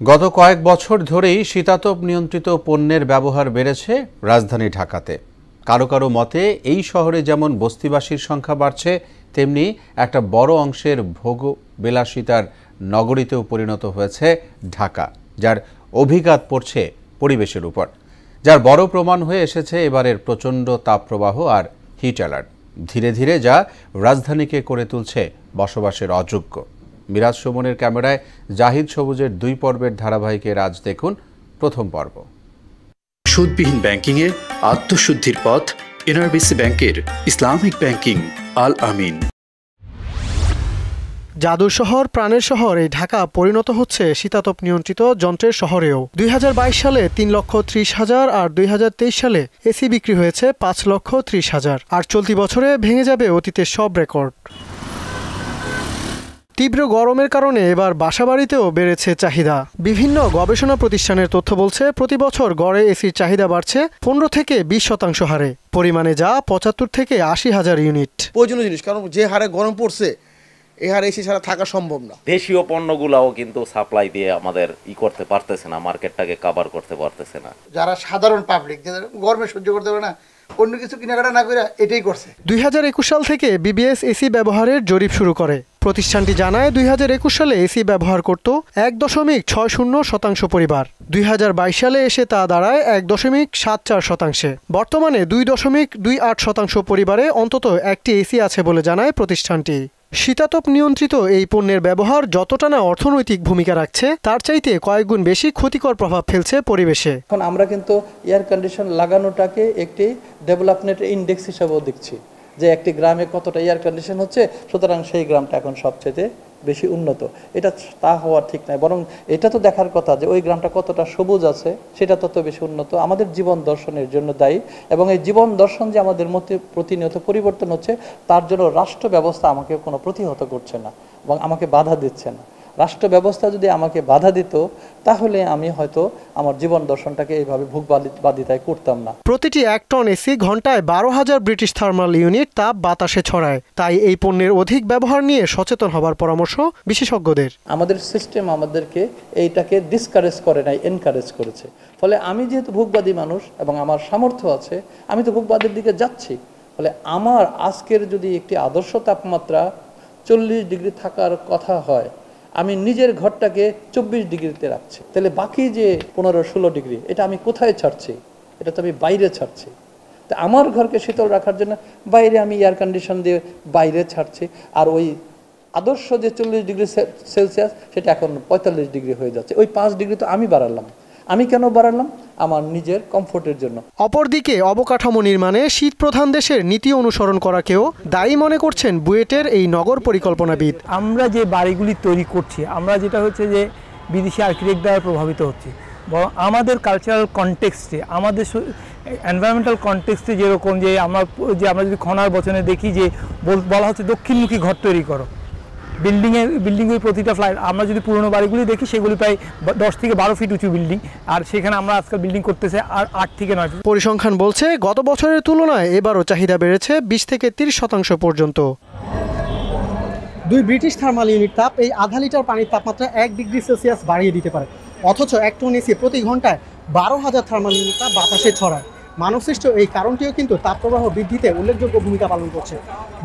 গত কয়েক বছর ধরেই শীতাতপ নিয়ন্ত্রিত পণ্যের ব্যবহার বেড়েছে রাজধানী ঢাকাতে। কারো কারো মতে এই শহরে যেমন বস্তিবাসীর সংখ্যা বাড়ছে, তেমনি একটা বড় অংশের ভোগবিলাসিতার নগরীতেও পরিণত হয়েছে ঢাকা, যার অভিঘাত পড়ছে পরিবেশের উপর। যার বড় প্রমাণ হয়ে এসেছে এবারের প্রচণ্ড তাপপ্রবাহ আর হিট অ্যালার্ট। ধীরে ধীরে যা রাজধানীকে করে তুলছে বসবাসের অযোগ্য। মিরাজ সুমনের ক্যামেরায় জাহিদ সবুজের 2 পর্বের ধারাবাহিকের আজ দেখুন প্রথম পর্ব। সুদবিহীন ব্যাংকিংয়ে আত্মশুদ্ধির পথ এনআরবিসি ব্যাংকের ইসলামিক ব্যাংকিং আল আমিন। জাদুর শহর, প্রাণের শহর এই ঢাকা পরিণত হচ্ছে শীতাতপ নিয়ন্ত্রিত যন্ত্রের শহরেও। 2022 সালে 3,30,000 আর 2023 সালে এসি বিক্রি হয়েছে 5,30,000, আর চলতি বছরে ভেঙে যাবে অতীতের সব রেকর্ড। তীব্র গরমের কারণে এবার বাসাবাড়িতেও বেড়েছে চাহিদা। বিভিন্ন গবেষণা প্রতিষ্ঠানের তথ্য বলছে প্রতি বছর গড়ে এসির চাহিদা বাড়ছে 15 থেকে 20% হারে, পরিমাণে যা 75 থেকে 80,000 ইউনিট। প্রয়োজনীয় জিনিস, কারণ যে হারে গরম পড়ছে এই হারে এসি ছাড়া থাকা সম্ভব না। দেশীয় পণ্যগুলাও কিন্তু সাপ্লাই দিয়ে আমাদের করতে পারতেছে না, মার্কেটটাকে কভার করতে পারতেছে না। যারা সাধারণ পাবলিক, যারা গরমে সহ্য করতে পারে না, অন্য কিছু কেনাকাটা না করে এটাই করছে। 2021 সাল থেকে বিবিএস এসি ব্যবহারের জরিপ শুরু করে। প্রতিষ্ঠানটি জানায় 2021 সালে এসি ব্যবহার করত 1.60% পরিবার। 2022 সালে এসে তা দাঁড়ায় 1.74%। বর্তমানে 2.28% পরিবারে অন্তত একটি এসি আছে বলে জানায় প্রতিষ্ঠানটি। শীতাতপ নিয়ন্ত্রিত এই পণ্যের ব্যবহার যতটা না অর্থনৈতিক ভূমিকা রাখছে, তার চাইতে কয়েকগুণ বেশি ক্ষতিকর প্রভাব ফেলছে পরিবেশে। এখন আমরা কিন্তু এয়ার কন্ডিশন লাগানোটাকে একটি ডেভেলপমেন্ট ইন্ডেক্স হিসাবেও দেখছি, যে একটি গ্রামে কতটা এয়ার কন্ডিশন হচ্ছে, সুতরাং সেই গ্রামটা এখন সবচেয়ে বেশি উন্নত। এটা তা হওয়া ঠিক নয়, বরং এটা তো দেখার কথা যে ওই গ্রামটা কতটা সবুজ আছে, সেটা তত বেশি উন্নত। আমাদের জীবন দর্শনের জন্য দায়ী, এবং এই জীবন দর্শন যে আমাদের মধ্যে প্রতিনিয়ত পরিবর্তন হচ্ছে, তার জন্য রাষ্ট্র ব্যবস্থা আমাকে কোনো প্রতিহত করছে না এবং আমাকে বাধা দিচ্ছে না। রাষ্ট্র ব্যবস্থা যদি আমাকে বাধা দিত, তাহলে আমি হয়তো আমার জীবন দর্শনটাকে এইভাবে ভোগবাদিতায় করতাম না। প্রতিটি 1 টন এসি ঘন্টায় 12,000 ব্রিটিশ থার্মাল ইউনিট তাপ বাতাসে ছড়ায়। তাই এই পণ্যের অধিক ব্যবহার নিয়ে সচেতন হবার পরামর্শ বিশেষজ্ঞদের। আমাদের সিস্টেম আমাদেরকে এইটাকে ডিসকারেজ করে নাই, এনকারেজ করেছে। ফলে আমি যেহেতু ভোগবাদী মানুষ এবং আমার সামর্থ্য আছে, আমি তো ভোগবাদের দিকে যাচ্ছি। ফলে আমার আজকের যদি একটি আদর্শ তাপমাত্রা 40 ডিগ্রি থাকার কথা হয়, আমি নিজের ঘরটাকে 24 ডিগ্রিতে রাখছি, তাহলে বাকি যে 15-16 ডিগ্রি এটা আমি কোথায় ছাড়ছি? এটা তো আমি বাইরে ছাড়ছি। তা আমার ঘরকে শীতল রাখার জন্য বাইরে আমি এয়ার কন্ডিশন দিয়ে বাইরে ছাড়ছি, আর ওই আদর্শ যে 40 ডিগ্রি সেলসিয়াস সেটা এখন 45 ডিগ্রি হয়ে যাচ্ছে। ওই 5 ডিগ্রি তো আমি বাড়ালাম। আমি কেন বাড়ালাম? আমার নিজের কমফোর্টের জন্য। অপরদিকে অবকাঠামো নির্মাণে শীত প্রধান দেশের নীতি অনুসরণ করাকেও দায়ী মনে করছেন বুয়েটের এই নগর পরিকল্পনাবিদ। আমরা যে বাড়িগুলি তৈরি করছি, আমরা যেটা হচ্ছে যে বিদেশি আর্কিটেক্ট দ্বারা প্রভাবিত হচ্ছে, বরং আমাদের কালচারাল কনটেক্সটে, আমাদের এনভায়রনমেন্টাল কনটেক্সটে যেরকম যে আমরা যদি খনার বচনে দেখি যে বলা হচ্ছে দক্ষিণমুখী ঘর তৈরি করো, বিল্ডিংয়ের প্রতিটা ফ্লাইট। আমরা যদি পুরনো বাড়িগুলি দেখি, সেগুলি প্রায় 10 থেকে 12 ফিট উঁচু বিল্ডিং, আর সেখানে আমরা আজকাল বিল্ডিং করতেছে আর 8 থেকে 9 ফিট। পরিসংখ্যান বলছে গত বছরের তুলনায় এবারও চাহিদা বেড়েছে 20 থেকে 30% পর্যন্ত। 2 ব্রিটিশ থার্মাল ইউনিট তাপ এই আধা লিটার পানির তাপমাত্রা 1 ডিগ্রি সেলসিয়াস বাড়িয়ে দিতে পারে। অথচ 1 টন এসি প্রতি ঘন্টায় 12,000 থার্মাল ইউনিট তাপ বাতাসে ছড়ায়। মানবসৃষ্ট এই কারণটিও কিন্তু তাপপ্রবাহ বৃদ্ধিতে উল্লেখযোগ্য ভূমিকা পালন করছে।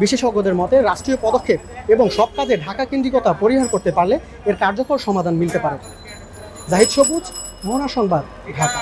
বিশেষজ্ঞদের মতে রাষ্ট্রীয় পদক্ষেপ এবং সব কাজে ঢাকা কেন্দ্রিকতা পরিহার করতে পারলে এর কার্যকর সমাধান মিলতে পারে। জাহিদ সবুজ, মোহনা সংবাদ, ঢাকা।